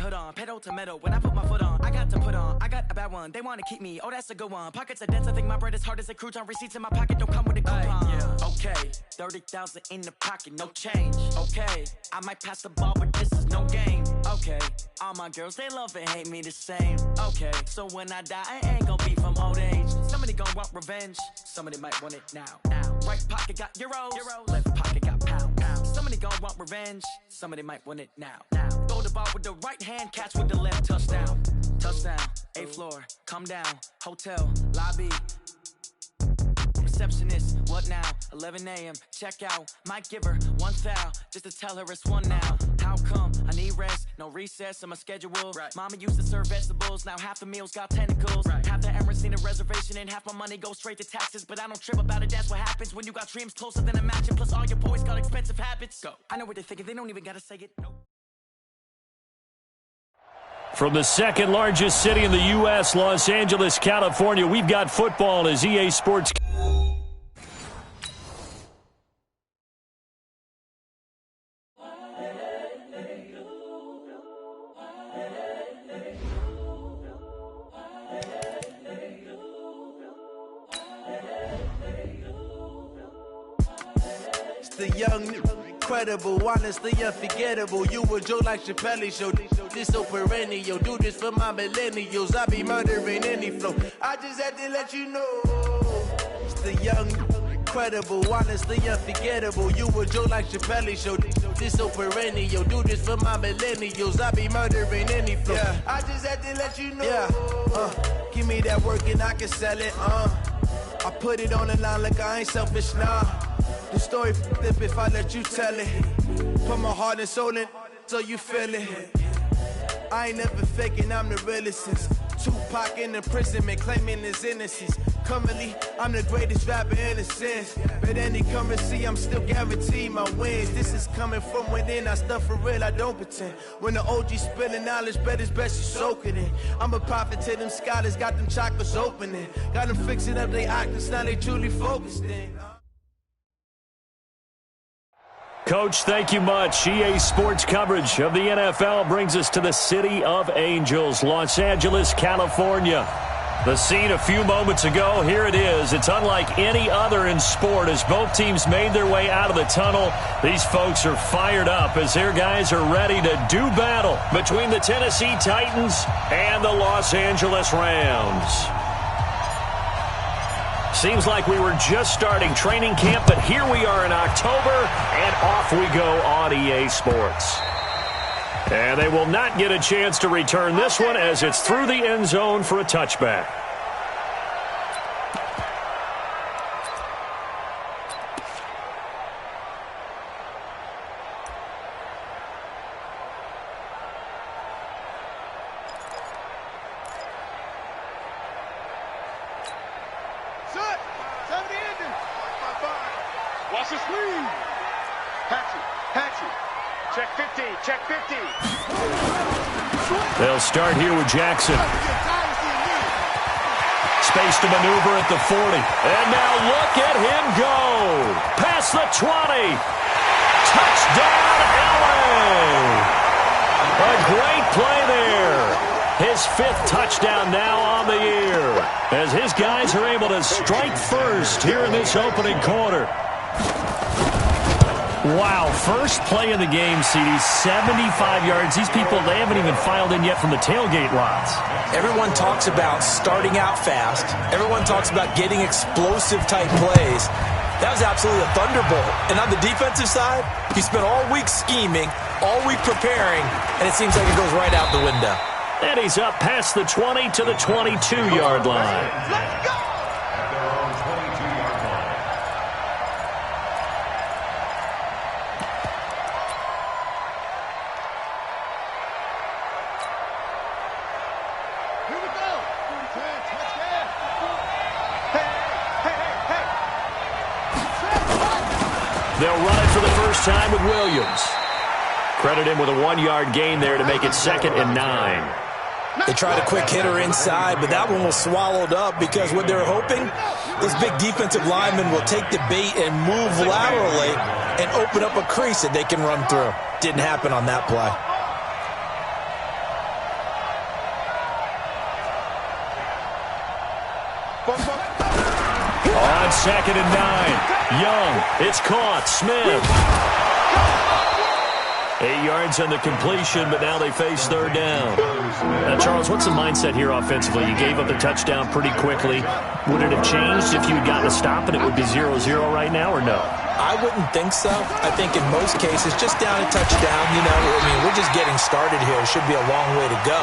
hood on, pedal to metal. When I put my foot on, I got to put on. I got a bad one, they want to keep me. Oh, that's a good one. Pockets are dense, I think my bread is hard as a crouton. Receipts in my pocket don't come with a coupon. Yeah. Okay, 30,000 in the pocket, no change. Okay, I might pass the ball, but this is no game. Okay, all my girls, they love and hate me the same. Okay, so when I die, I ain't gonna be from old age. Somebody gonna want revenge, somebody might want it now. Right pocket got euros, left pocket got pound. Somebody gonna want revenge, somebody might want it now. Throw the ball with the right hand, catch with the left, touchdown. Touchdown, 8th floor, come down, hotel, lobby. Receptionist, what now? 11 a.m., check out. Might give her one foul, just to tell her it's one now. How come? I need rest, no recess in my schedule. Right. Mama used to serve vegetables, now half the meals got tentacles. Right. Half the Emirates seen a reservation and half my money goes straight to taxes. But I don't trip about it, that's what happens when you got dreams closer than a match. Plus all your boys got expensive habits. Go. I know what they're thinking, they don't even gotta say it. Nope. From the second largest city in the U.S., Los Angeles, California, we've got football as EA Sports. The young, incredible, honestly unforgettable. You a joke like Chappelle show. This so perennial. Do this for my millennials. I be murdering any flow. I just had to let you know. It's the young, incredible, honestly unforgettable. You a joke like Chappelle show. This so perennial. Do this for my millennials. I be murdering any flow. Yeah. I just had to let you know. Yeah. Give me that work and I can sell it. I put it on the line like I ain't selfish, nah. The story flip if I let you tell it. Put my heart and soul in so you feel it. I ain't never faking, I'm the realest since Tupac in imprisonment, claiming his innocence. Currently, I'm the greatest rapper in a sense. But any currency, I'm still guaranteed my wins. This is coming from within, I stuff for real, I don't pretend. When the OG spilling knowledge, bet it's best you soak it in. I'm a prophet to them scholars, got them chakras opening. Got them fixing up they actors, now they truly focused in. Coach, thank you much. EA Sports coverage of the NFL brings us to the City of Angels, Los Angeles, California. The scene a few moments ago, here it is. It's unlike any other in sport as both teams made their way out of the tunnel. These folks are fired up as their guys are ready to do battle between the Tennessee Titans and the Los Angeles Rams. Seems like we were just starting training camp, but here we are in October, and off we go on EA Sports. And they will not get a chance to return this one as it's through the end zone for a touchback. Watch the screen. Patchy. Check 50, check 50. They'll start here with Jackson. Space to maneuver at the 40. And now look at him go. Past the 20. Touchdown, LA. A great play there. His 5th touchdown now on the year as his guys are able to strike first here in this opening quarter. Wow, first play of the game, CD, 75 yards. These people, they haven't even filed in yet from the tailgate lots. Everyone talks about starting out fast. Everyone talks about getting explosive-type plays. That was absolutely a thunderbolt. And on the defensive side, he spent all week scheming, all week preparing, and it seems like it goes right out the window. And he's up past the 20 to the 22-yard line. Let's go! They'll run it for the first time with Williams. Credit him with a 1-yard gain there to make it 2nd and 9. They tried a quick hitter inside, but that one was swallowed up because what they're hoping, this big defensive lineman will take the bait and move laterally and open up a crease that they can run through. Didn't happen on that play. On 2nd and 9. Young. It's caught. Smith. 8 yards on the completion, but now they face 3rd down. Now, Charles, what's the mindset here offensively? You gave up the touchdown pretty quickly. Would it have changed if you had gotten a stop and it would be 0-0 right now, or no? I wouldn't think so. I think in most cases, just down a touchdown, you know, I mean, we're just getting started here. It should be a long way to go.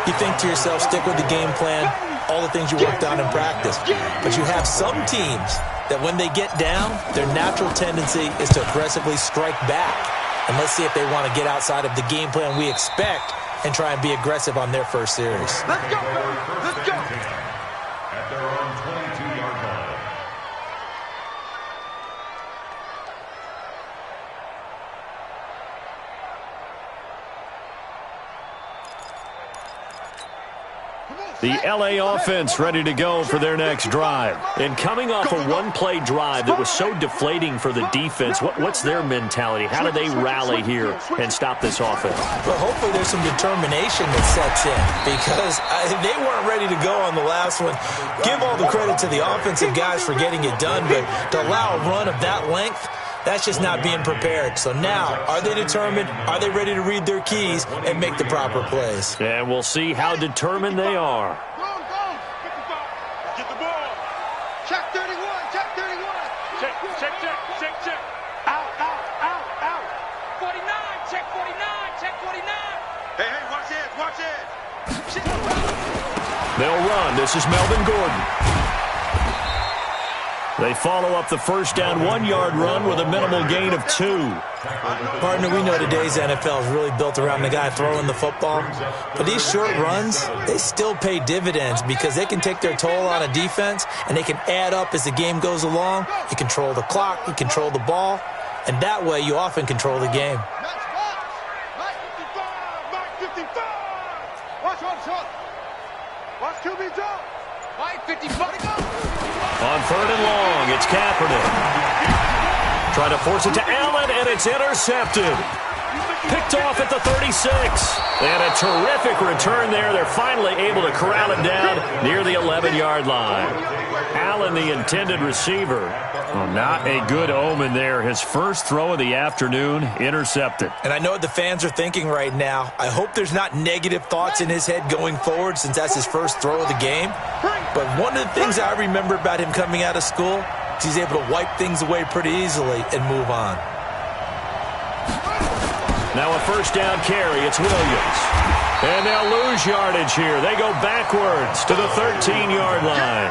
You think to yourself, stick with the game plan, all the things you worked on in practice. But you have some teams that when they get down, their natural tendency is to aggressively strike back. And let's see if they want to get outside of the game plan we expect and try and be aggressive on their first series. Let's go! Let's go! At their own 22-yard line. The L.A. offense ready to go for their next drive. And coming off a one-play drive that was so deflating for the defense, what's their mentality? How do they rally here and stop this offense? Well, hopefully there's some determination that sets in because they weren't ready to go on the last one. Give all the credit to the offensive guys for getting it done, but to allow a run of that length, that's just not being prepared. So now, are they determined? Are they ready to read their keys and make the proper plays? And we'll see how determined they are. Go! Get the ball! Check 31! Check 31! Check! Out! 49! Check 49! Check 49! Hey, watch it! They'll run. This is Melvin Gordon. They follow up the first down 1-yard run with a minimal gain of 2. Partner, we know today's NFL is really built around the guy throwing the football. But these short runs, they still pay dividends because they can take their toll on a defense and they can add up as the game goes along. You control the clock, you control the ball, and that way you often control the game. Watch QB jump! White 55 to go! On 3rd and long, it's Kaepernick. Trying to force it to Allen, and it's intercepted. Picked off at the 36. And a terrific return there. They're finally able to corral it down near the 11-yard line. Allen, the intended receiver. Well, not a good omen there. His first throw of the afternoon, intercepted. And I know what the fans are thinking right now. I hope there's not negative thoughts in his head going forward since that's his first throw of the game. But one of the things I remember about him coming out of school is he's able to wipe things away pretty easily and move on. Now a first down carry. It's Williams. And they'll lose yardage here. They go backwards to the 13-yard line.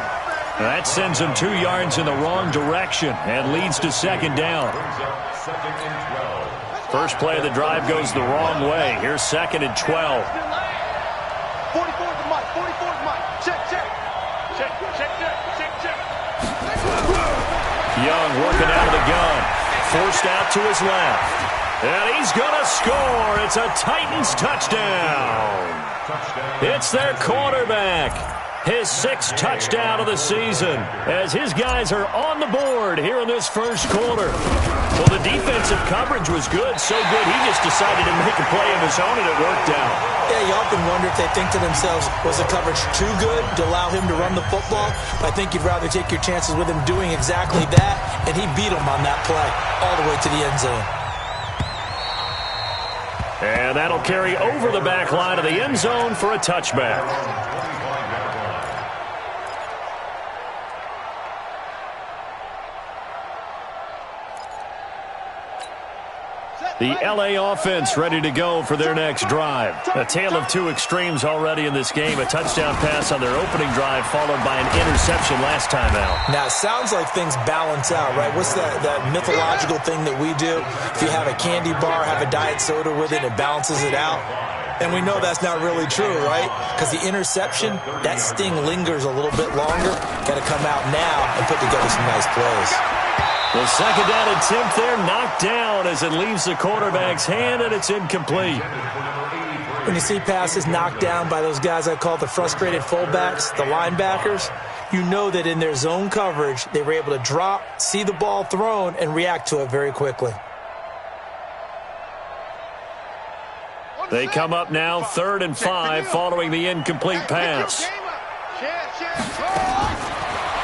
That sends them 2 yards in the wrong direction and leads to 2nd down. First play of the drive goes the wrong way. Here's 2nd and 12. 44 to Mike. Check. Young working out of the gun. Forced out to his left. And he's going to score. It's a Titans touchdown. It's their quarterback. His 6th touchdown of the season as his guys are on the board here in this first quarter. Well, the defensive coverage was good, so good he just decided to make a play of his own, and it worked out. Yeah, you often wonder if they think to themselves, was the coverage too good to allow him to run the football? I think you'd rather take your chances with him doing exactly that, and he beat him on that play all the way to the end zone. And that'll carry over the back line of the end zone for a touchback. The L.A. offense ready to go for their next drive. A tale of 2 extremes already in this game. A touchdown pass on their opening drive followed by an interception last time out. Now, it sounds like things balance out, right? What's that mythological thing that we do? If you have a candy bar, have a diet soda with it, it balances it out. And we know that's not really true, right? Because the interception, that sting lingers a little bit longer. Got to come out now and put together some nice plays. The 2nd down attempt there knocked down as it leaves the quarterback's hand, and it's incomplete. When you see passes knocked down by those guys I call the frustrated fullbacks, the linebackers, you know that in their zone coverage, they were able to drop, see the ball thrown, and react to it very quickly. They come up now 3rd and 5 following the incomplete pass.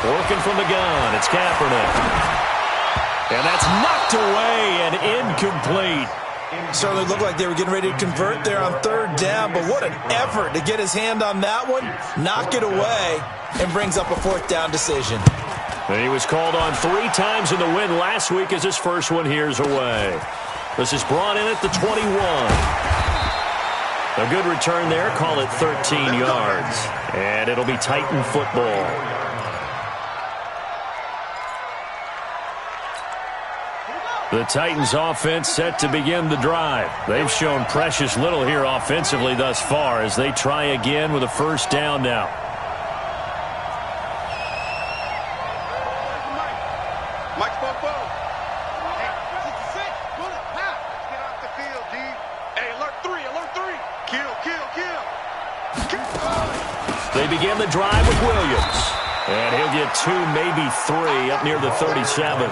Working from the gun, it's Kaepernick. And that's knocked away and incomplete. Certainly looked like they were getting ready to convert there on third down, but what an effort to get his hand on that one, knock it away, and brings up a fourth down decision. And he was called on 3 times in the win last week as his first one here's away. This is brought in at the 21. A good return there, call it 13 yards. And it'll be Titan football. The Titans offense set to begin the drive. They've shown precious little here offensively thus far as they try again with a first down now. Mike Bobo. Hey, 66. Pull it. Now. Get off the field, D. Hey, alert 3. Alert 3. Kill. They begin the drive with Williams. And he'll get 2, maybe 3 up near the 37.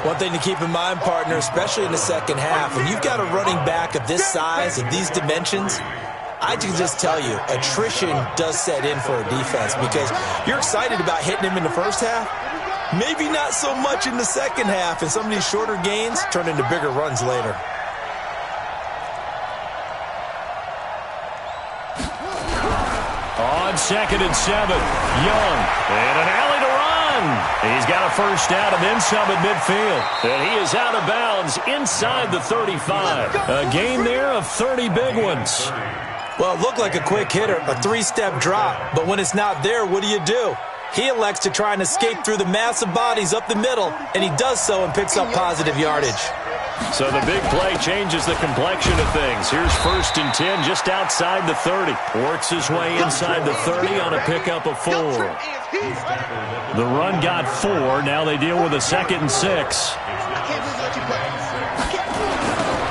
One thing to keep in mind, partner, especially in the second half, when you've got a running back of this size, of these dimensions, I can just tell you, attrition does set in for a defense because you're excited about hitting him in the first half. Maybe not so much in the second half, and some of these shorter gains turn into bigger runs later. On 2nd and 7, Young, and an alley to run. He's got a first down and then some at midfield. And he is out of bounds inside the 35. A gain there of 30 big ones. Well, it looked like a quick hitter, a 3-step drop, but when it's not there, what do? He elects to try and escape through the massive bodies up the middle, and he does so and picks up positive yardage. So the big play changes the complexion of things. Here's 1st and 10 just outside the 30. Works his way inside the 30 on a pickup of 4. The run got 4. Now they deal with a 2nd and 6.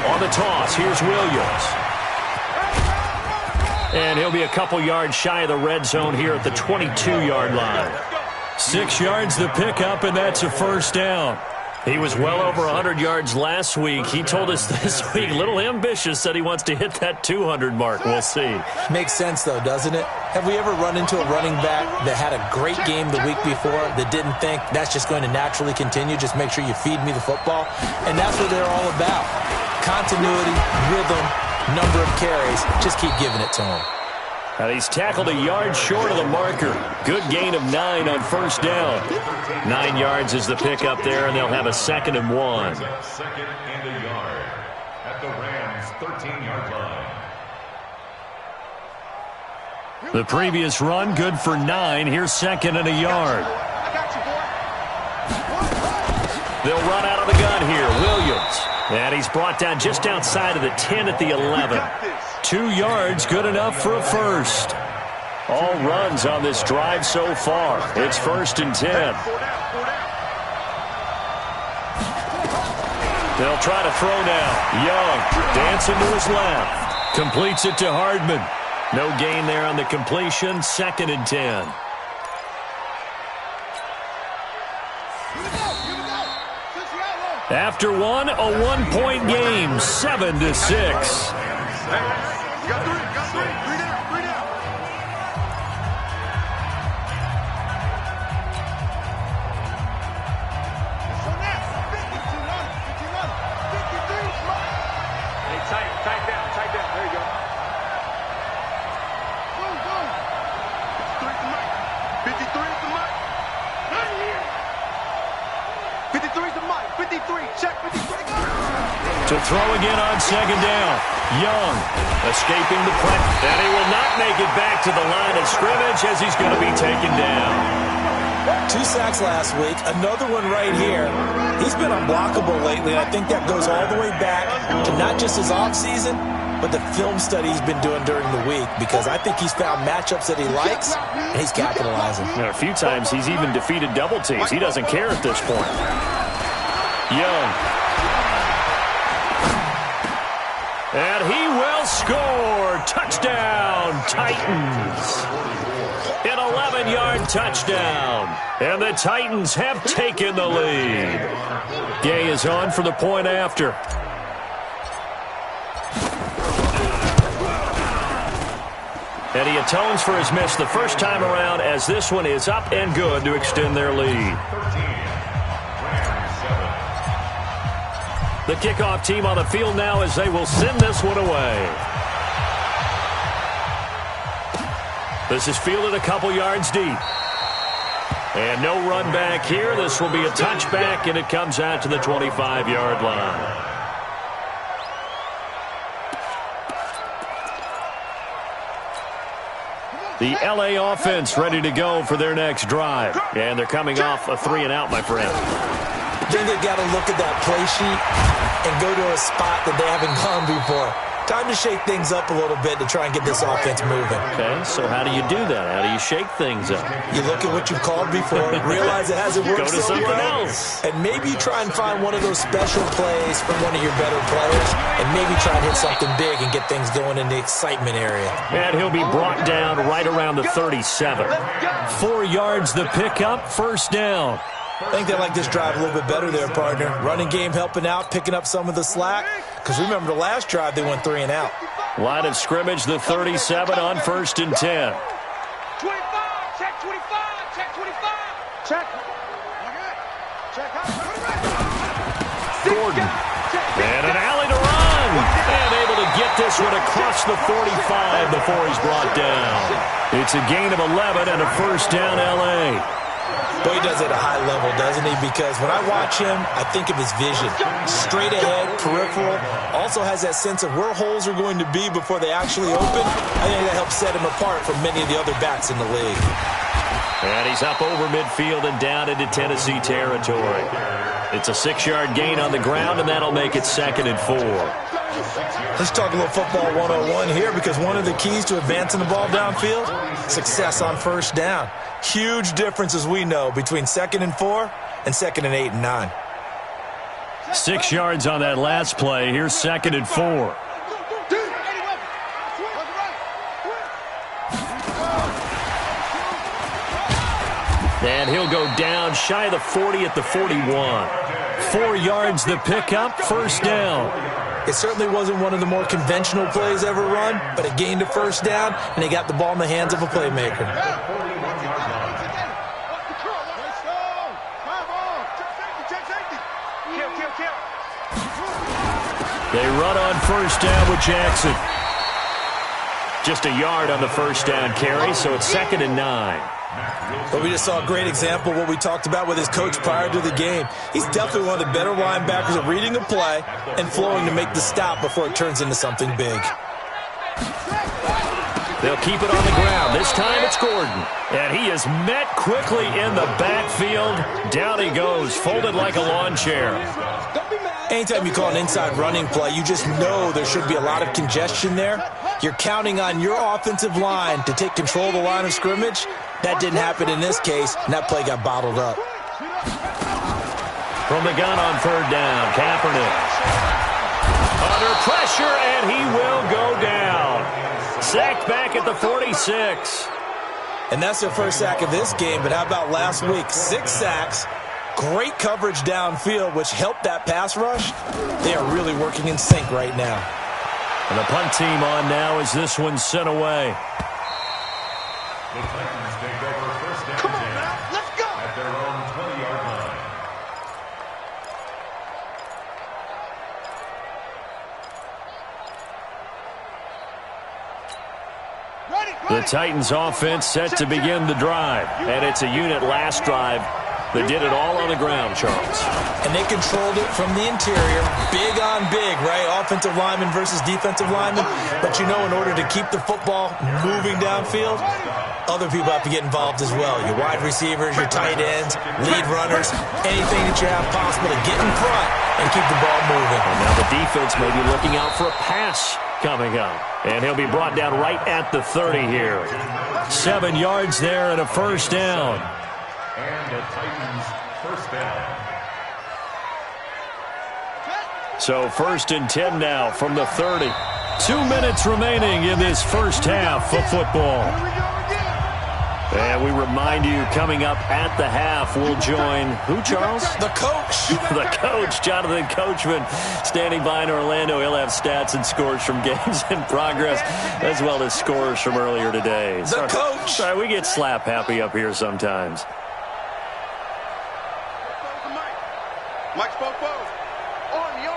On the toss, here's Williams. And he'll be a couple yards shy of the red zone here at the 22-yard line. 6 yards the pickup, and that's a first down. He was well over 100 yards last week. He told us this week, a little ambitious, said he wants to hit that 200 mark. We'll see. Makes sense, though, doesn't it? Have we ever run into a running back that had a great game the week before that didn't think that's just going to naturally continue? Just make sure you feed me the football. And that's what they're all about. Continuity, rhythm, number of carries. Just keep giving it to him. And he's tackled a yard short of the marker. Good gain of 9 on first down. 9 yards is the pickup there, and they'll have a 2nd and 1. 2nd and a yard at the Rams' 13-yard line. The previous run, good for 9. Here's 2nd and a yard. They'll run out of the gun here. Williams. And he's brought down just outside of the 10 at the 11. 2 yards, good enough for a first. All runs on this drive so far. It's 1st and 10. They'll try to throw now. Young dancing to his left. Completes it to Hardman. No gain there on the completion. 2nd and 10. After one, a 1-point game, 7-6. Got 3. 3 down. 3 down. Hey, tight down. There you go. Boom. 53 is the mic. 53 is the mic. Right here. 53 is the mic. 53. Check 53. To throw again on 2nd down. Young escaping the play. And he will not make it back to the line of scrimmage as he's going to be taken down. 2 sacks last week, another one right here. He's been unblockable lately, and I think that goes all the way back to not just his offseason, but the film study he's been doing during the week, because I think he's found matchups that he likes, and he's capitalizing. A few times he's even defeated double teams. He doesn't care at this point. Young. And he will score. Touchdown, Titans. An 11-yard touchdown. And the Titans have taken the lead. Gay is on for the point after. And he atones for his miss the first time around as this one is up and good to extend their lead. The kickoff team on the field now as they will send this one away. This is fielded a couple yards deep. And no run back here. This will be a touchback, and it comes out to the 25-yard line. The L.A. offense ready to go for their next drive. And they're coming off a 3-and-out, my friend. I think they've got to look at that play sheet and go to a spot that they haven't gone before. Time to shake things up a little bit to try and get this offense moving. Okay, so how do you do that? How do you shake things up? You look at what you've called before, realize it hasn't worked Go to so something well, else. and maybe try and find one of those special plays from one of your better players, and maybe try and hit something big and get things going in the excitement area. And he'll be brought down right around the 37. 4 yards the pickup, first down. I think they like this drive a little bit better there, partner. Running game helping out, picking up some of the slack. Because remember, the last drive, they went 3-and-out. Line of scrimmage, the 37 on 1st and 10. 25, check 25, check 25. Check. Gordon. And an alley to run. And able to get this one across the 45 before he's brought down. It's a gain of 11 and a first down, L.A. Boy, he does it at a high level, doesn't he? Because when I watch him, I think of his vision. Straight ahead, peripheral. Also has that sense of where holes are going to be before they actually open. I think that helps set him apart from many of the other backs in the league. And he's up over midfield and down into Tennessee territory. It's a 6-yard gain on the ground, and that'll make it 2nd and 4. Let's talk a little football 101 here, because one of the keys to advancing the ball downfield, success on first down. Huge difference, as we know, between 2nd and 4 and 2nd and 8 and 9. 6 yards on that last play. Here's 2nd and 4. And he'll go down shy of the 40 at the 41. 4 yards the pickup, first down. It certainly wasn't one of the more conventional plays ever run, but it gained a first down, and he got the ball in the hands of a playmaker. They run on first down with Jackson. Just a yard on the first down carry, so it's 2nd and 9. But we just saw a great example of what we talked about with his coach prior to the game. He's definitely one of the better linebackers at reading a play and flowing to make the stop before it turns into something big. They'll keep it on the ground. This time it's Gordon. And he is met quickly in the backfield. Down he goes, folded like a lawn chair. Anytime you call an inside running play, you just know there should be a lot of congestion there. You're counting on your offensive line to take control of the line of scrimmage. That didn't happen in this case, and that play got bottled up. From the gun on 3rd down, Kaepernick. Under pressure, and he will go down. Sacked back at the 46. And that's their first sack of this game, but how about last week? 6 sacks, great coverage downfield, which helped that pass rush. They are really working in sync right now. And the punt team on now as this one's sent away. The Titans take over first down. Come on now, let's go! At their own 20-yard line. The Titans offense set to begin the drive. And it's a unit last drive that did it all on the ground, Charles. And they controlled it from the interior. Big on big, right? Offensive lineman versus defensive lineman. But you know, in order to keep the football moving downfield, other people have to get involved as well. Your wide receivers, your tight ends, lead runners, anything that you have possible to get in front and keep the ball moving. And now the defense may be looking out for a pass coming up. And he'll be brought down right at the 30 here. 7 yards there and a first down. And the Titans first down. So 1st and 10 now from the 30. 2 minutes remaining in this first half of football. And we remind you, coming up at the half, we'll join who, Charles? The coach. The coach, Jonathan Coachman, standing by in Orlando. He'll have stats and scores from games in progress, as well as scores from earlier today. The coach. Sorry, we get slap happy up here sometimes. Mike's Popo. Army.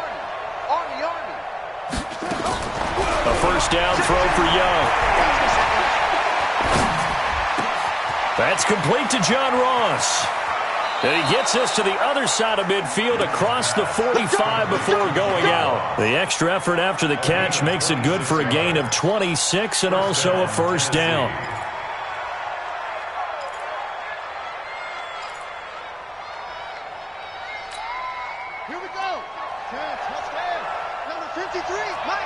A first down throw for Young. That's complete to John Ross. And he gets us to the other side of midfield across the 45 before going out. The extra effort after the catch makes it good for a gain of 26 and also a first down. Here we go. Touchdown. Number 53, Mike.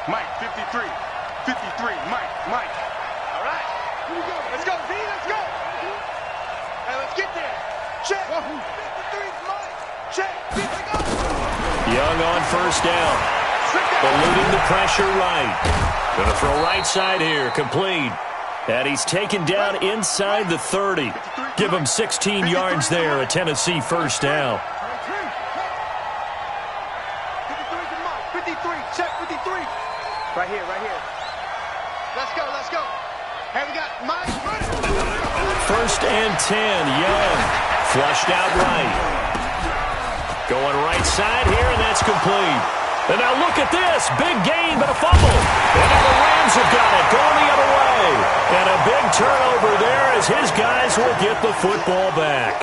Mike, 53. 53, Mike. All right. Here we go. Let's go, Z. Let's go. Hey, let's get there. Check. 53's Mike. Check. Here we go. Young on first down. Eluding the pressure right. Going to throw right side here. Complete. And he's taken down inside the 30. Give him 16 yards there. A Tennessee first down. 53's Mike. 53. Check 53. Right here. Let's go. Hey, we got Mike. First and 10. Young. Flushed out right. Going right side here, and that's complete. And now look at this. Big gain, but a fumble. And now the Rams have got it. Going the other way. And a big turnover there as his guys will get the football back.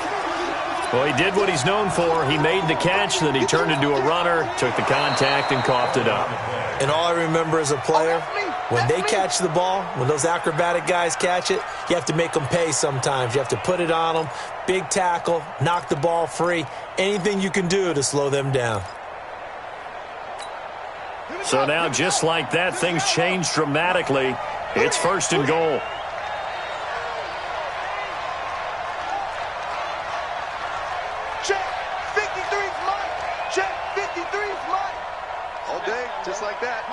Well, he did what he's known for. He made the catch, then he turned into a runner, took the contact, and coughed it up. And all I remember as a player, when they catch the ball, when those acrobatic guys catch it, you have to make them pay sometimes. You have to put it on them, big tackle, knock the ball free, anything you can do to slow them down. So now, just like that, things change dramatically. It's first and goal. Check. 53's Mike. Check. 53's Mike. All day, just like that.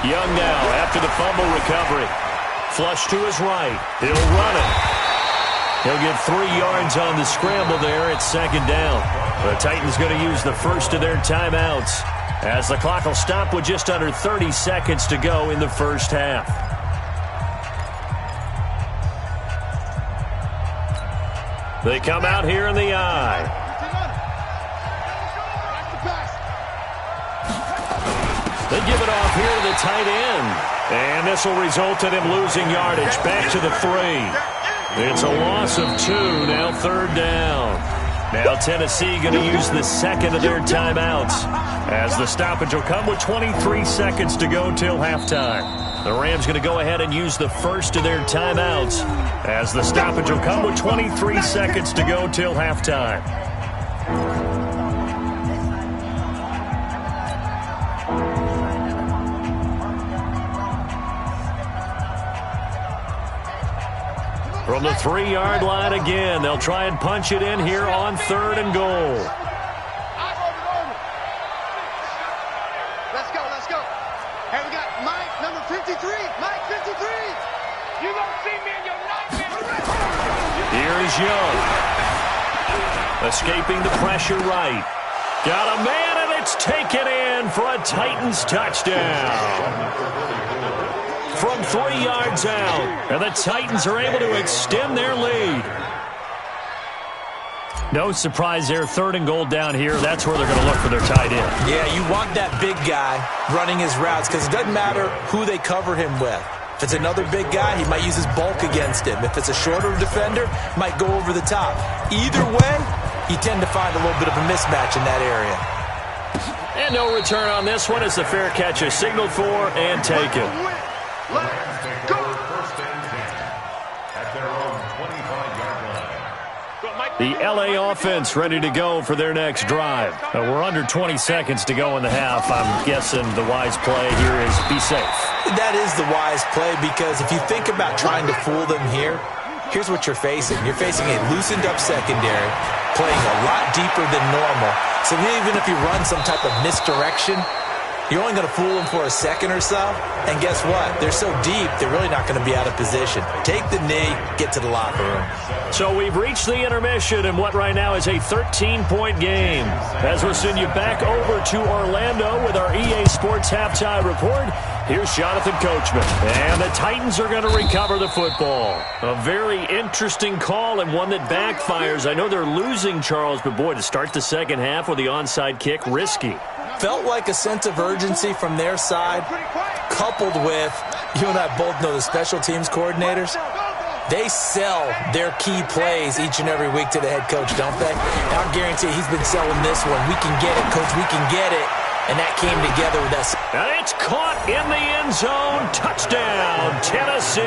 Young now after the fumble recovery. Flush to his right. He'll run it. He'll get 3 yards on the scramble there. It's second down. The Titans going to use the first of their timeouts as the clock will stop with just under 30 seconds to go in the first half. They come out here in the eye. They give it off here to the tight end. And this will result in him losing yardage. Back to the 3. It's a loss of 2. Now third down. Now Tennessee going to use the second of their timeouts as the stoppage will come with 23 seconds to go till halftime. The Rams going to go ahead and use the first of their timeouts as the stoppage will come with 23 seconds to go till halftime. From the 3-yard line again, they'll try and punch it in here on third and goal. Let's go. Hey, we got Mike, number 53. Mike, 53. You don't see me in your nightmare. Here is Young. Escaping the pressure right. Got a man, and it's taken in for a Titans touchdown. From 3 yards out, and the Titans are able to extend their lead. No surprise there, third and goal down here. That's where they're going to look for their tight end. Yeah, you want that big guy running his routes because it doesn't matter who they cover him with. If it's another big guy, he might use his bulk against him. If it's a shorter defender, might go over the top. Either way, you tend to find a little bit of a mismatch in that area. And no return on this one as the fair catch is signaled for and taken. Let's take over first and 10 at their own 25-yard line. The LA offense ready to go for their next drive. We're under 20 seconds to go in the half. I'm guessing the wise play here is be safe. That is the wise play because if you think about trying to fool them here, here's what you're facing. You're facing a loosened up secondary, playing a lot deeper than normal. So even if you run some type of misdirection, You're only going to fool them for a second or so, and guess what? They're so deep, they're really not going to be out of position. Take the knee, get to the locker room. So we've reached the intermission in what right now is a 13-point game. As we'll send you back over to Orlando with our EA Sports Halftime Report, here's Jonathan Coachman. And the Titans are going to recover the football. A very interesting call and one that backfires. I know they're losing, Charles, but boy, to start the second half with the onside kick, risky. Felt like a sense of urgency from their side, coupled with, you and I both know the special teams coordinators. They sell their key plays each and every week to the head coach, don't they? And I guarantee he's been selling this one. We can get it, coach, we can get it. And that came together with us. And it's caught in the end zone. Touchdown, Tennessee.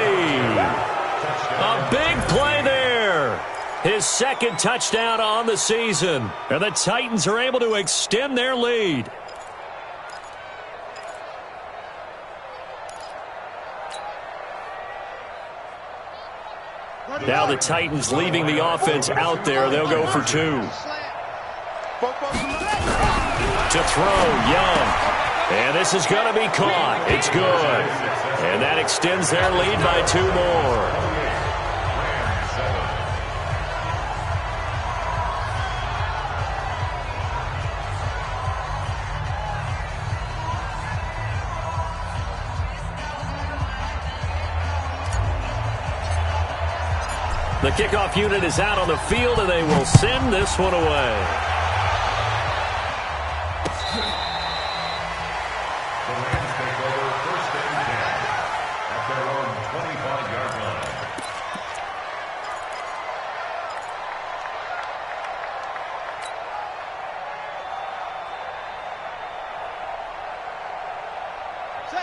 A big play there. His second touchdown on the season. And the Titans are able to extend their lead. Now the Titans leaving the offense out there. They'll go for two. To throw, Young. And this is going to be caught. It's good. And that extends their lead by two more. The kickoff unit is out on the field, and they will send this one away. The Rams take over first and 10 at their own 25-yard line.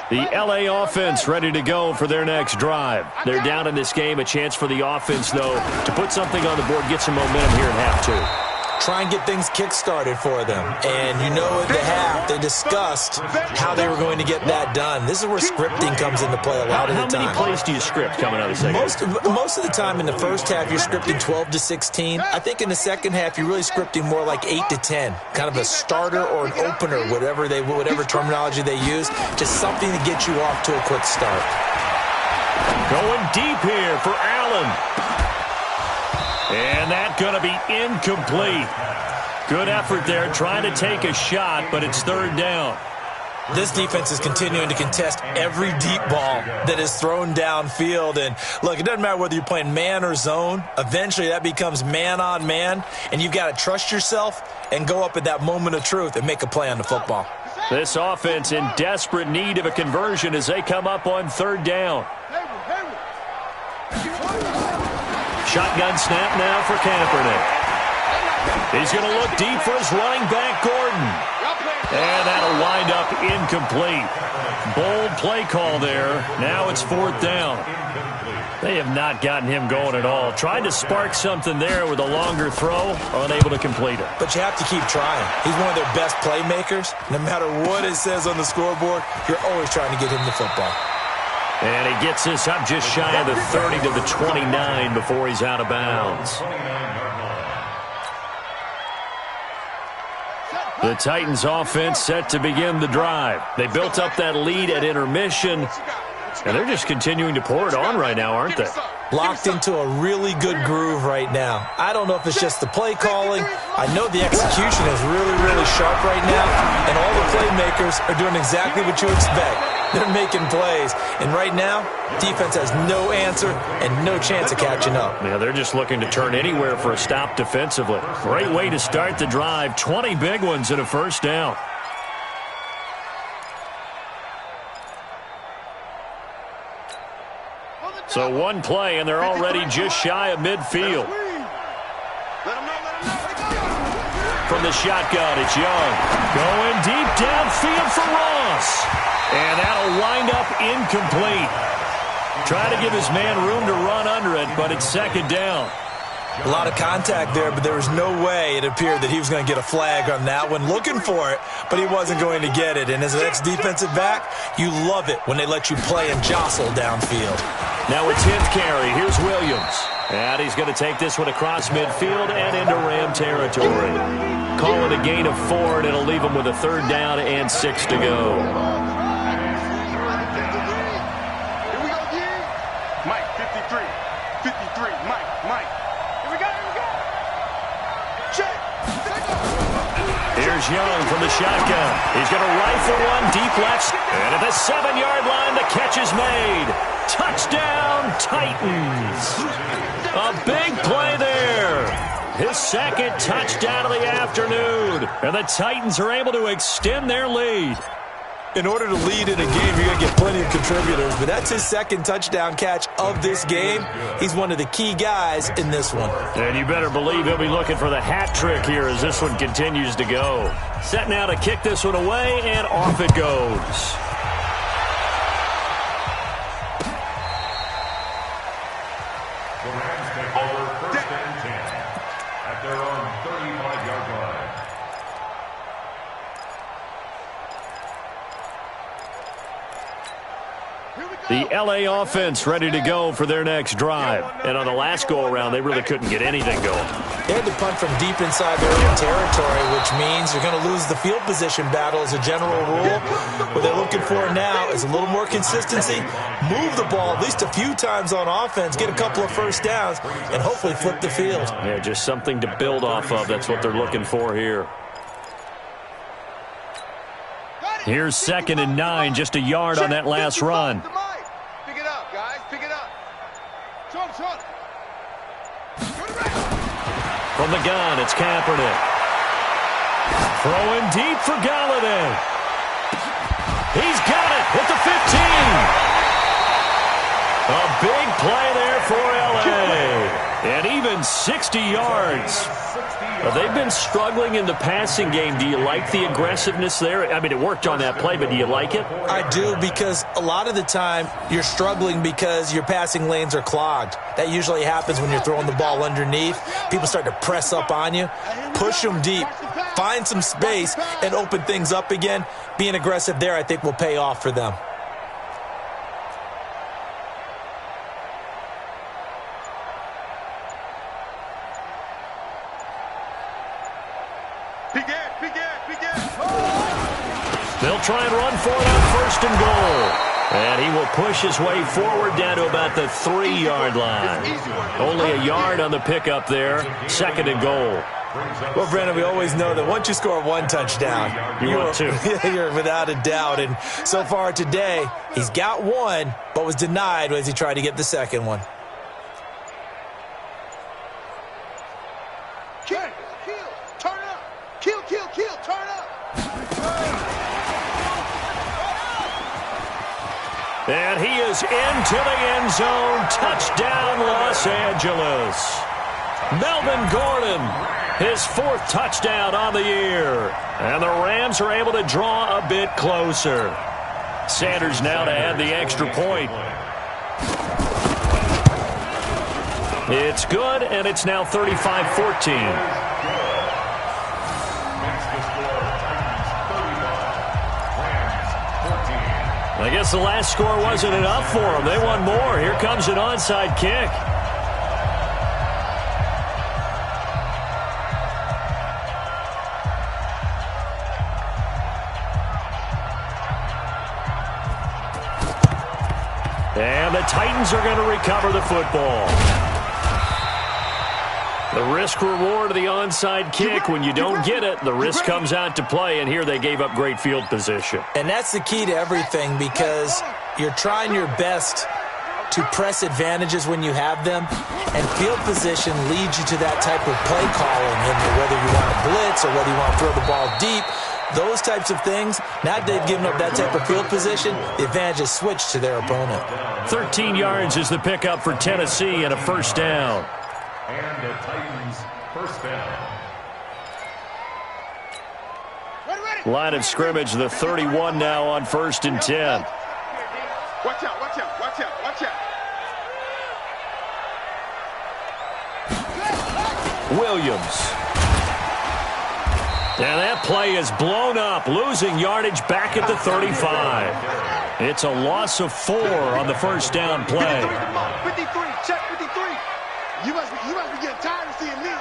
The LA offense ready to go for their next drive. They're down in this game. A chance for the offense, though, to put something on the board, get some momentum here in half two. Try and get things kick-started for them. And you know at the half, they discussed how they were going to get that done. This is where scripting comes into play a lot of the time. How many plays do you script coming out of the second half? Most of the time in the first half, you're scripting 12 to 16. I think in the second half, you're really scripting more like 8 to 10. Kind of a starter or an opener, whatever terminology they use. Just something to get you off to a quick start. Going deep here for Allen. And that's going to be incomplete. Good effort there, trying to take a shot, but it's third down. This defense is continuing to contest every deep ball that is thrown downfield. And, look, it doesn't matter whether you're playing man or zone. Eventually, that becomes man on man, and you've got to trust yourself and go up at that moment of truth and make a play on the football. This offense in desperate need of a conversion as they come up on third down. Shotgun snap now for Kaepernick. He's going to look deep for his running back, Gordon. And that'll wind up incomplete. Bold play call there. Now it's fourth down. They have not gotten him going at all. Tried to spark something there with a longer throw, unable to complete it. But you have to keep trying. He's one of their best playmakers. No matter what it says on the scoreboard, you're always trying to get him the football. And he gets this up just shy of the 30 to the 29 before he's out of bounds. The Titans offense set to begin the drive. They built up that lead at intermission, and they're just continuing to pour it on right now, aren't they? Locked into a really good groove right now. I don't know if it's just the play calling. I know the execution is really, really sharp right now, and all the playmakers are doing exactly what you expect. They're making plays, and right now, defense has no answer and no chance of catching up. Yeah, they're just looking to turn anywhere for a stop defensively. Great way to start the drive. 20 big ones and a first down. So one play, and they're already just shy of midfield. From the shotgun, it's Young. Going deep downfield for Ross. And that'll wind up incomplete. Trying to give his man room to run under it, but it's second down. A lot of contact there, but there was no way it appeared that he was going to get a flag on that one. Looking for it, but he wasn't going to get it. And as an ex-defensive back, you love it when they let you play and jostle downfield. Now a 10th carry. Here's Williams. And he's going to take this one across midfield and into Ram territory. Call it a gain of 4, and it'll leave him with a 3rd down and 6 to go. Here we go, G. Mike, 53. 53. Mike. Here we go. Check. Here's Young from the shotgun. He's going to rifle one deep left. And at the 7-yard line, the catch is made. Touchdown, Titans. A big play there. His 2nd touchdown of the afternoon. And the Titans are able to extend their lead. In order to lead in a game, you're going to get plenty of contributors, but that's his 2nd touchdown catch of this game. He's one of the key guys in this one. And you better believe he'll be looking for the hat trick here as this one continues to go. Set now to kick this one away, and off it goes. The Rams take over 1st and 10 at their own 35-yard line. The LA offense ready to go for their next drive. And on the last go-around, they really couldn't get anything going. They had to punt from deep inside their own territory, which means you're going to lose the field position battle as a general rule. What they're looking for now is a little more consistency, move the ball at least a few times on offense, get a couple of 1st downs, and hopefully flip the field. Yeah, just something to build off of. That's what they're looking for here. Here's 2nd and 9, just a yard on that last run. Pick it up, guys. Pick it up. Short. From the gun, it's Kaepernick. Throwing deep for Galladay. He's got it at the 15. A big play there for L.A. And even 60 yards. They've been struggling in the passing game. Do you like the aggressiveness there? I mean, it worked on that play, but do you like it? I do, because a lot of the time you're struggling because your passing lanes are clogged. That usually happens when you're throwing the ball underneath. People start to press up on you. Push them deep. Find some space and open things up again. Being aggressive there, I think, will pay off for them. They'll try and run for it on 1st and goal. And he will push his way forward down to about the 3-yard line. Only a yard on the pickup there. 2nd and goal. Well, Brandon, we always know that once you score 1 touchdown, you want 2. You're without a doubt. And so far today, he's got 1, but was denied as he tried to get the 2nd one. Kill, turn up. Kill, turn up. And he is into the end zone. Touchdown, Los Angeles. Melvin Gordon, his 4th touchdown on the year. And the Rams are able to draw a bit closer. Sanders now to add the extra point. It's good, and it's now 35-14. I guess the last score wasn't enough for them. They want more. Here comes an onside kick. And the Titans are going to recover the football. The risk-reward of the onside kick, when you don't get it, the risk comes out to play, and here they gave up great field position. And that's the key to everything, because you're trying your best to press advantages when you have them, and field position leads you to that type of play calling, and whether you want to blitz or whether you want to throw the ball deep, those types of things. Now they've given up that type of field position, the advantage is switched to their opponent. 13 yards is the pickup for Tennessee and a 1st down. And the Titans 1st down. Line of scrimmage, the 31 now on 1st and 10. Watch out. Williams. And that play is blown up, losing yardage back at the 35. It's a loss of 4 on the first down play. 53, check 53. You must be getting tired of seeing me.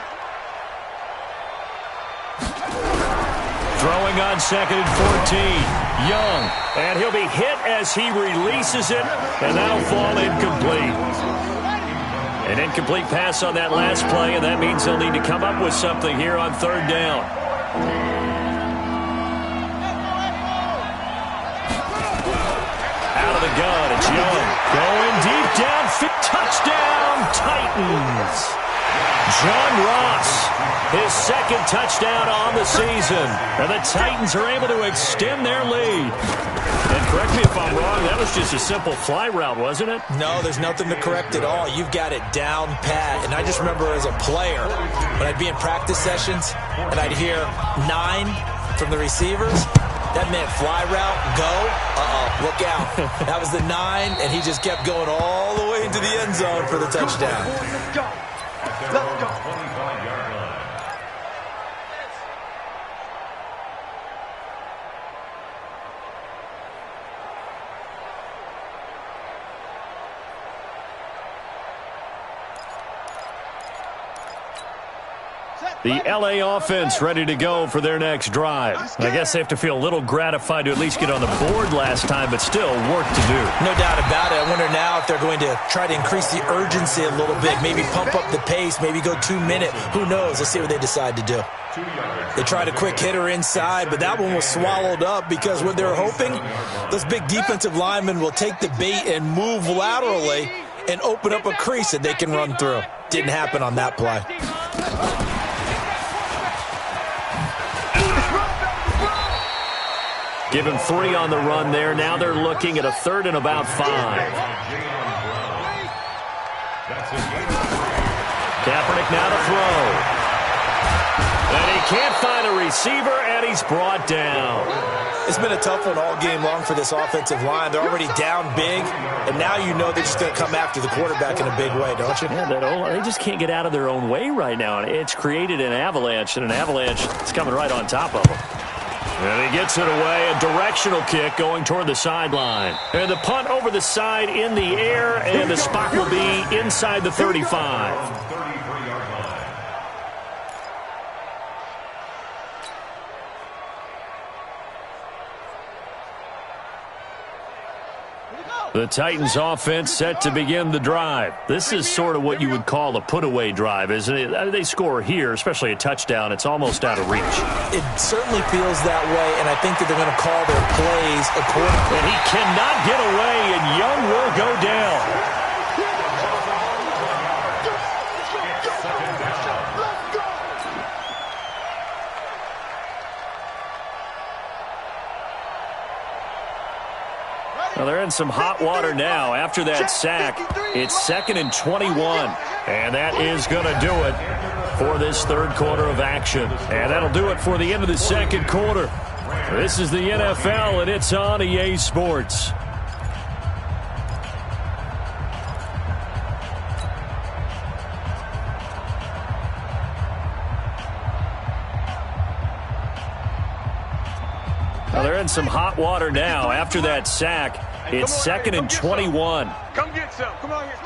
Throwing on 2nd and 14. Young, and he'll be hit as he releases it, and that'll fall incomplete. An incomplete pass on that last play, and that means they'll need to come up with something here on 3rd down. Out of the gun, it's Young. Going deep down, touchdown, Titans. John Ross, his 2nd touchdown on the season. And the Titans are able to extend their lead. And correct me if I'm wrong, that was just a simple fly route, wasn't it? No, there's nothing to correct at all. You've got it down pat. And I just remember as a player, when I'd be in practice sessions, and I'd hear 9 from the receivers, that meant fly route, go, look out. That was the 9, and he just kept going all the way into the end zone for the touchdown. Let's go. Let's go. 25-yard line. The L.A. offense ready to go for their next drive. I guess they have to feel a little gratified to at least get on the board last time, but still work to do. No doubt about it. I wonder now if they're going to try to increase the urgency a little bit, maybe pump up the pace, maybe go 2-minute. Who knows? Let's see what they decide to do. They tried a quick hitter inside, but that one was swallowed up because what they're hoping, those big defensive linemen will take the bait and move laterally and open up a crease that they can run through. Didn't happen on that play. Give him 3 on the run there. Now they're looking at a 3rd and about 5. Kaepernick now to throw. And he can't find a receiver, and he's brought down. It's been a tough one all game long for this offensive line. They're already down big, and now you know they're just going to come after the quarterback in a big way, don't you? Yeah, they just can't get out of their own way right now. It's created an avalanche, and an avalanche is coming right on top of them. And he gets it away, a directional kick going toward the sideline. And the punt over the side in the air, and the spot will be inside the 35. The Titans offense set to begin the drive. This is sort of what you would call a put-away drive, isn't it? They score here, especially a touchdown. It's almost out of reach. It certainly feels that way, and I think that they're going to call their plays accordingly. And he cannot get away, and Young will go down. Well, they're in some hot water now. After that sack, it's 2nd and 21. And that is going to do it for this 3rd quarter of action. And that'll do it for the end of the 2nd quarter. This is the NFL, and it's on EA Sports. Well, they're in some hot water now. After that sack, it's 2nd and 21. Come get some. Come on here.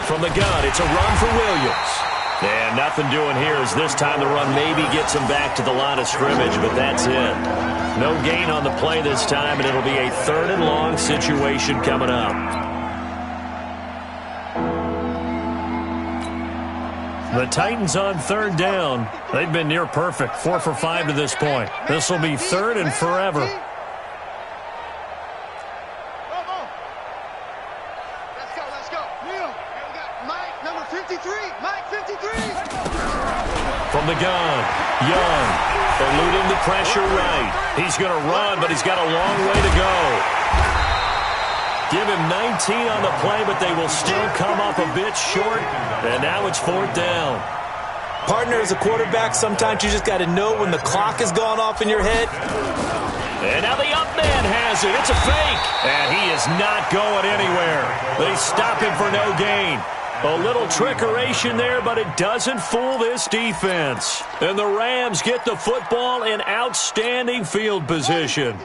From the gun, it's a run for Williams. And nothing doing here as this time the run maybe gets him back to the line of scrimmage, but that's it. No gain on the play this time, and it'll be a 3rd and long situation coming up. The Titans on 3rd down. They've been near perfect, 4 for 5 to this point. This will be 3rd and forever. Let's go. Neil, we got Mike, number 53. Mike, 53. From the gun, Young, eluding the pressure right. He's going to run, but he's got a long way to go. Give him 19 on the play, but they will still come up a bit short. And now it's 4th down. Partner, as a quarterback, sometimes you just got to know when the clock has gone off in your head. And now the up man has it. It's a fake. And he is not going anywhere. They stop him for no gain. A little trickeration there, but it doesn't fool this defense. And the Rams get the football in outstanding field position.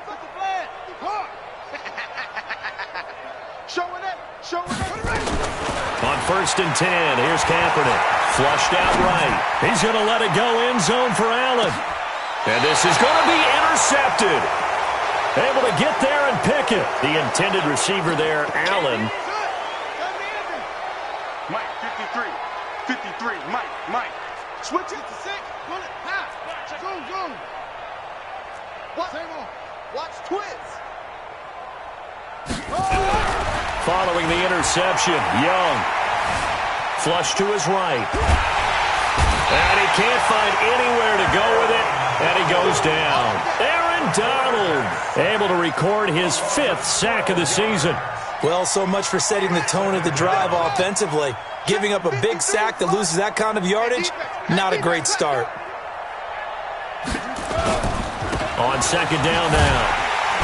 On 1st and 10, here's Kaepernick. Flushed out right. He's going to let it go end zone for Allen. And this is going to be intercepted. Able to get there and pick it. The intended receiver there, Allen. Mike, 53. 53. Mike. Switch it to 6. Pull it. Pass. Zoom. Watch twins. Following the interception, Young. Flush to his right. And he can't find anywhere to go with it. And he goes down. Aaron Donald able to record his 5th sack of the season. Well, so much for setting the tone of the drive offensively. Giving up a big sack that loses that kind of yardage, not a great start. On 2nd down now,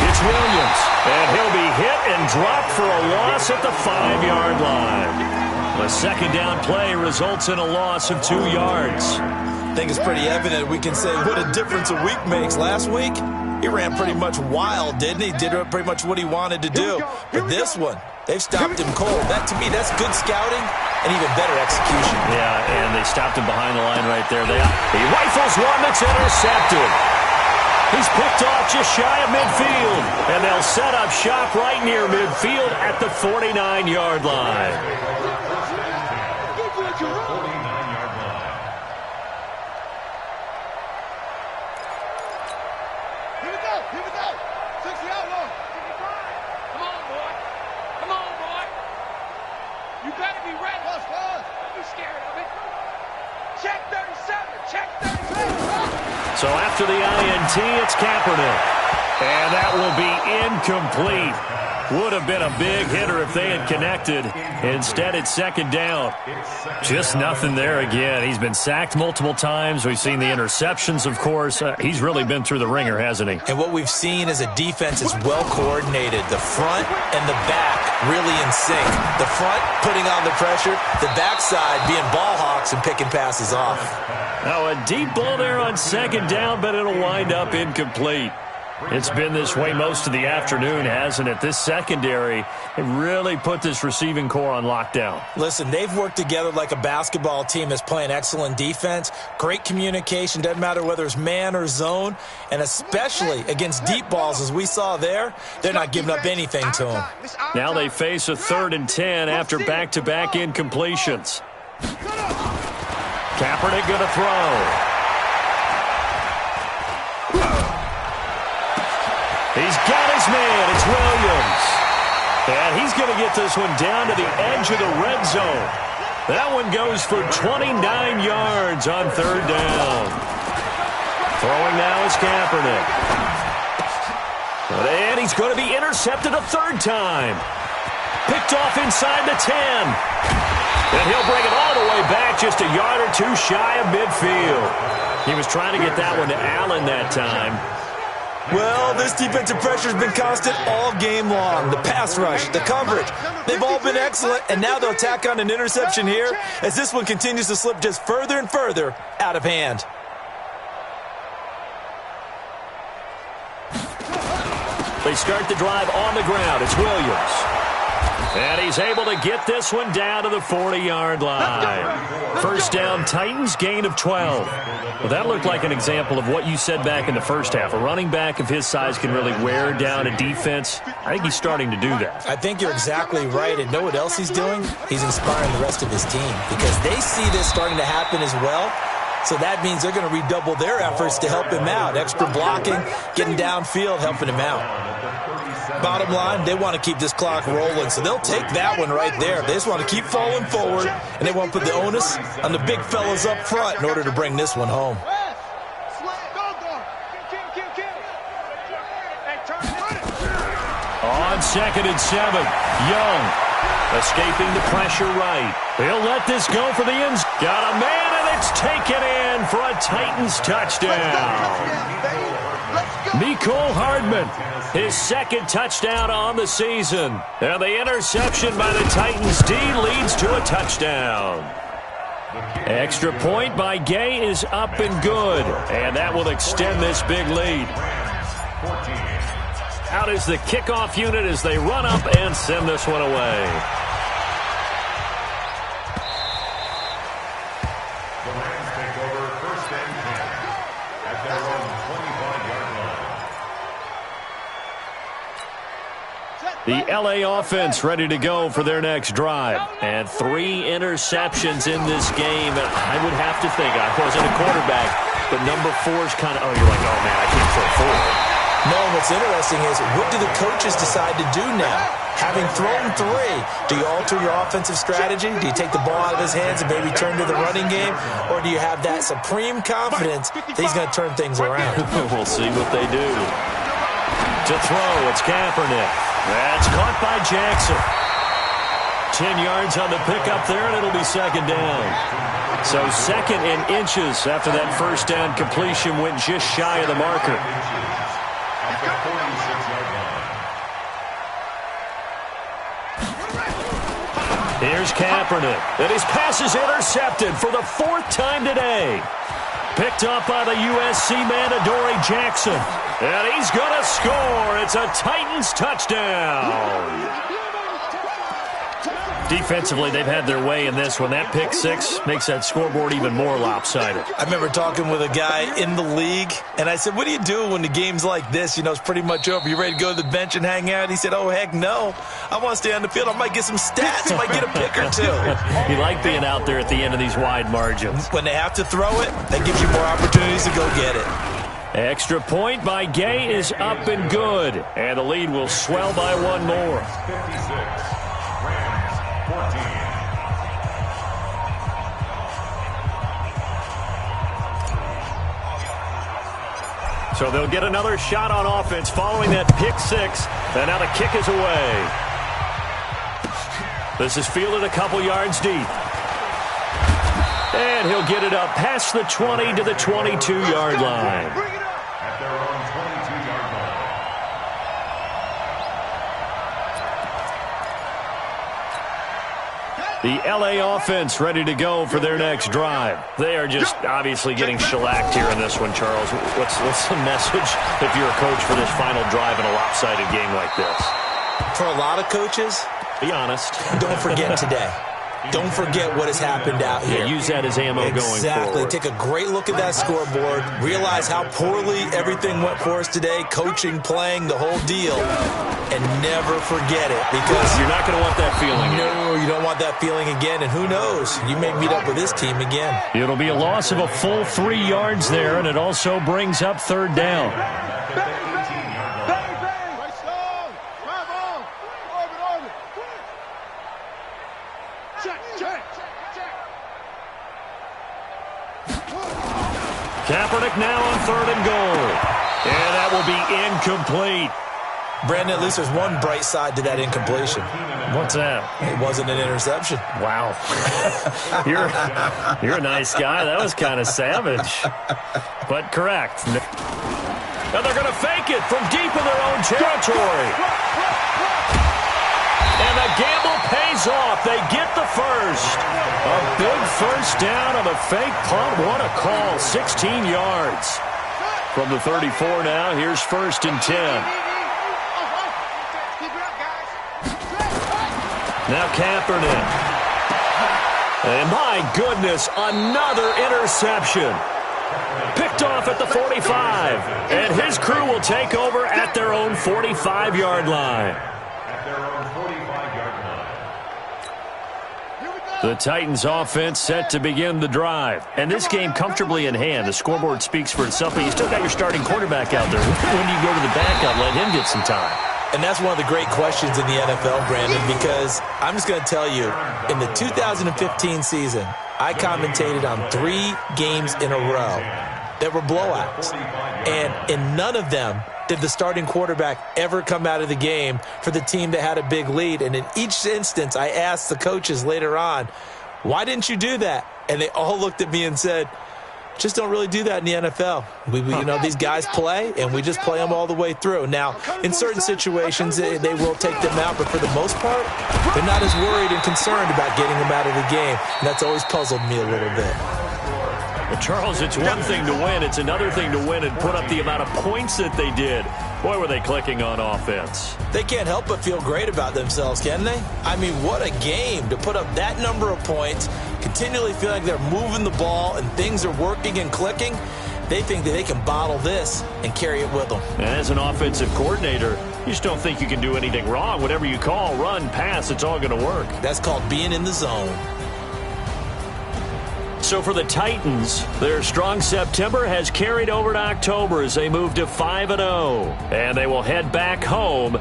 it's Williams. And he'll be hit and dropped for a loss at the 5-yard line. The 2nd down play results in a loss of 2 yards. I think it's pretty evident we can say what a difference a week makes. Last week, he ran pretty much wild, didn't he? Did pretty much what he wanted to do. But this one, they've stopped him cold. That, to me, that's good scouting and even better execution. Yeah, and they stopped him behind the line right there. He rifles one that's intercepted. He's picked off just shy of midfield. And they'll set up shop right near midfield at the 49-yard line. So after the INT, it's Kaepernick. And that will be incomplete. Would have been a big hitter if they had connected. Instead, it's 2nd down. Just nothing there again. He's been sacked multiple times. We've seen the interceptions, of course. He's really been through the ringer, hasn't he? And what we've seen is a defense is well coordinated. The front and the back really in sync. The front putting on the pressure. The backside being ball hawks and picking passes off. Now a deep ball there on 2nd down, but it'll wind up incomplete. It's been this way most of the afternoon, hasn't it? This secondary, it really put this receiving core on lockdown. Listen, they've worked together like a basketball team that's playing excellent defense. Great communication, doesn't matter whether it's man or zone. And especially against deep balls, as we saw there, they're not giving up anything to them. Now they face a 3rd and 10 after back-to-back incompletions. Kaepernick going to throw. He's got his man. It's Williams. And he's going to get this one down to the edge of the red zone. That one goes for 29 yards on 3rd down. Throwing now is Kaepernick. And he's going to be intercepted a 3rd time. Picked off inside the 10. And he'll bring it all the way back just a yard or 2 shy of midfield. He was trying to get that one to Allen that time. Well, this defensive pressure has been constant all game long. The pass rush, the coverage, they've all been excellent, and now they'll tack on an interception here as this one continues to slip just further and further out of hand. They start the drive on the ground. It's Williams. And he's able to get this one down to the 40-yard line. 1st down, Titans, gain of 12. Well, that looked like an example of what you said back in the first half. A running back of his size can really wear down a defense. I think he's starting to do that. I think you're exactly right. And know what else he's doing? He's inspiring the rest of his team because they see this starting to happen as well. So that means they're going to redouble their efforts to help him out. Extra blocking, getting downfield, helping him out. Bottom line, they want to keep this clock rolling, so they'll take that one right there. They just want to keep falling forward, and they want to put the onus on the big fellas up front in order to bring this one home. On 2nd and 7, Young escaping the pressure right. He'll let this go for the ends. Got a man, and it's taken in for a Titans touchdown. Let's go. Mecole Hardman, his second touchdown on the season. And the interception by the Titans D leads to a touchdown. Extra point by Gay is up and good, and that will extend this big lead. Out is the kickoff unit as they run up and send this one away. The Rams take over first and 10 at their own 25-yard line. The LA offense ready to go for their next drive. And 3 interceptions in this game. And I would have to think, I wasn't a quarterback, but number 4 is kind of, oh, you're like, oh, man, I can't throw 4. No, what's interesting is, what do the coaches decide to do now? Having thrown 3, do you alter your offensive strategy? Do you take the ball out of his hands and maybe turn to the running game? Or do you have that supreme confidence that he's going to turn things around? We'll see what they do. To throw, it's Kaepernick. That's caught by Jackson. 10 yards on the pickup there, and it'll be second down. So second in inches after that first down completion went just shy of the marker. At the 46-yard line. Here's Kaepernick. And his pass is intercepted for the 4th time today. Picked up by the USC man, Adoree Jackson. And he's going to score. It's a Titans touchdown. Defensively, they've had their way in this one. That pick 6 makes that scoreboard even more lopsided. I remember talking with a guy in the league, and I said, what do you do when the game's like this? You know, it's pretty much over. You ready to go to the bench and hang out? He said, oh, heck no. I want to stay on the field. I might get some stats. I might get a pick or 2. You like being out there at the end of these wide margins. When they have to throw it, that gives you more opportunities to go get it. Extra point by Gay is up and good. And the lead will swell by 1 more. 56. Rams 14. So they'll get another shot on offense following that pick 6. And now the kick is away. This is fielded a couple yards deep. And he'll get it up past the 20 to the 22-yard line. At their own 22-yard line. The LA offense ready to go for their next drive. They are just obviously getting shellacked here in this one, Charles. What's the message if you're a coach for this final drive in a lopsided game like this? For a lot of coaches, be honest. Don't forget today. Don't forget what has happened out here. Yeah, use that as ammo going forward. Exactly. Take a great look at that scoreboard. Realize how poorly everything went for us today. Coaching, playing, the whole deal. And never forget it, because you're not going to want that feeling again. No, you don't want that feeling again. And who knows? You may meet up with this team again. It'll be a loss of a full 3 yards there, and it also brings up 3rd down. Kaepernick now on 3rd and goal. And that will be incomplete. Brandon, at least there's one bright side to that incompletion. What's that? It wasn't an interception. Wow. You're a nice guy. That was kind of savage. But correct. And they're going to fake it from deep in their own territory. And the gamble pays off. They get the first. A big first down on a fake punt. What a call. 16 yards. From the 34 now, here's 1st and 10. Now Kaepernick. And my goodness, another interception. Picked off at the 45. And his crew will take over at their own 45-yard line. The Titans offense set to begin the drive. And this game comfortably in hand. The scoreboard speaks for itself, but you still got your starting quarterback out there. When do you go to the backup, let him get some time? And that's one of the great questions in the NFL, Brandon, because I'm just going to tell you, in the 2015 season, I commentated on 3 games in a row that were blowouts. And in none of them did the starting quarterback ever come out of the game for the team that had a big lead. And in each instance, I asked the coaches later on, why didn't you do that? And they all looked at me and said, Just don't really do that in the NFL. These guys play, and we just play them all the way through. Now, in certain situations, they will take them out, but for the most part, they're not as worried and concerned about getting them out of the game, and that's always puzzled me a little bit. Well, Charles, it's one thing to win. It's another thing to win and put up the amount of points that they did. Boy, were they clicking on offense. They can't help but feel great about themselves, can they? I mean, what a game to put up that number of points, continually feel like they're moving the ball and things are working and clicking. They think that they can bottle this and carry it with them. And as an offensive coordinator, you just don't think you can do anything wrong. Whatever you call, run, pass, it's all going to work. That's called being in the zone. So for the Titans, their strong September has carried over to October as they move to 5-0. And they will head back home